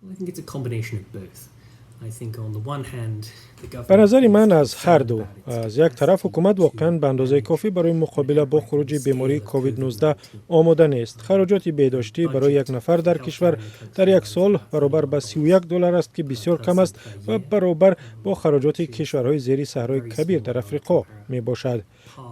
I think it's a combination of both. I think on the one hand, the به government نظر من is از هر concerned دو، about its از یک طرف حکومت واقعا به اندازه کافی برای مقابله با خروج بیماری کووید 19 آماده نیست. خراجات بهداشتی برای یک نفر در کشور در یک سال برابر به $31 است که بسیار کم است و برابر با خراجات کشورهای زیر صحرای کبیر در افریقا می باشد.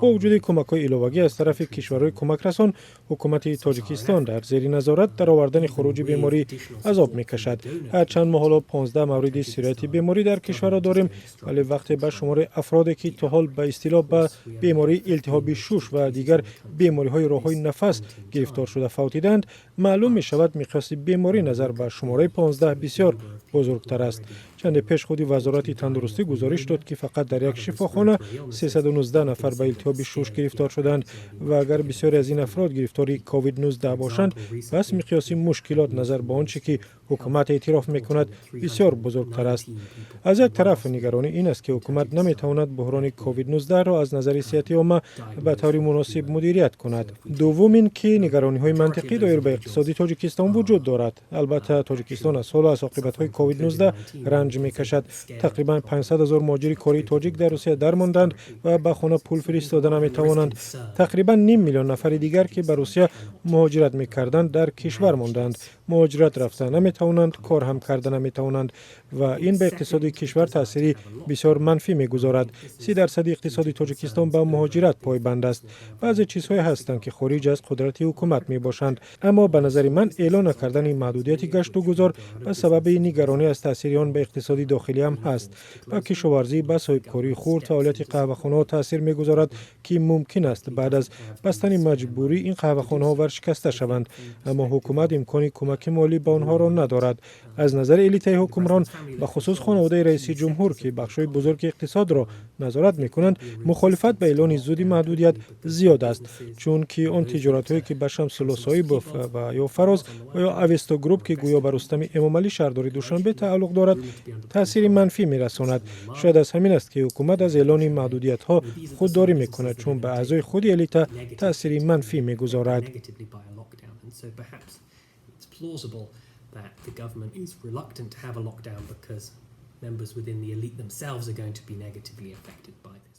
با وجود کمک‌های علاوه‌ای از طرف کشورهای کمک رسان، حکومت تاجیکستان در زیر نظارت در آوردن خروج بیماری عذاب می‌کشد. هرچند ما حالا 15 مورد سیریت بیماری در کشور را داریم، ولی وقتی به شمار افرادی که تا حال به اصطلاح به بیماری التهاب شوش و دیگر بیماری‌های راه‌های نفس گرفتار شده فوتیدند، معلوم می‌شود مقیاس بیماری نظر به شماره 15 بسیار بزرگتر است. چند پیش خودی وزارت تندرستی گزارش داد که فقط در یک شفاخانه 319 نفر به التهاب شوش گرفتار شدند و اگر بسیاری از این افراد گرفتاری کووید 19 باشند، پس مقیاس مشکلات نظر به آنچه که حکومت اعتراف میکند بسیار بزرگتر است. از یک طرف نگرانی این است که حکومت نمیتواند بحران کووید 19 را از نظر صحت عامه به طور مناسب مدیریت کند. دوم این که نگرانی های منطقی دایر به اقتصاد تاجیکستان وجود دارد. البته تاجیکستان از سال از عاقبت های کووید 19 رنج میکشد. تقریبا 500,000 مهاجر کاری تاجیک در روسیه درماندند و به خانه پول فرستاده نمیتوانند. تقریبا نیم میلیون نفر دیگر که به روسیه مهاجرت میکردند در کشور ماندند. مهاجرت رفته نمیتوانند، کار هم کرده نمیتوانند و این به اقتصاد کشور تأثیری بسیار منفی میگذارد. 30% اقتصاد تاجیکستان به مهاجرت پایبند است. بعضی چیزهای هستند که خارج از قدرت حکومت می باشند، اما به نظر من اعلان کردن محدودیت گشت و گذار به سبب نگرانی از تأثیر آن به اقتصاد داخلی هم هست. با کشاورزی به صاحبکاری خرد فعالیت قهوه‌خانه‌ها تاثیر میگذارد که ممکن است بعد از بستن مجبوری این قهوه‌خانه‌ها ورشکسته شوند، اما حکومت امکان کمک مالی به آنها را ندارد. از نظر الیته حکمران، به خصوص خانواده رئیس جمهور که بخشای بزرگ اقتصاد را نظارت میکنند، مخالفت به اعلان زودی محدودیت زیاد است، چون که آن تجارت‌هایی که به شمس لوسایبوف و یا فراز و یا اوستا گروپ که گویا بر رستم امامعلی شهرداری دوشنبه تعلق دارد تاثیر منفی میرساند. شاید از همین است که حکومت از اعلان محدودیت‌ها خودداری میکند، چون به اعضای خود الیته تاثیر منفی میگذارد. That the government is reluctant to have a lockdown because members within the elite themselves are going to be negatively affected by this.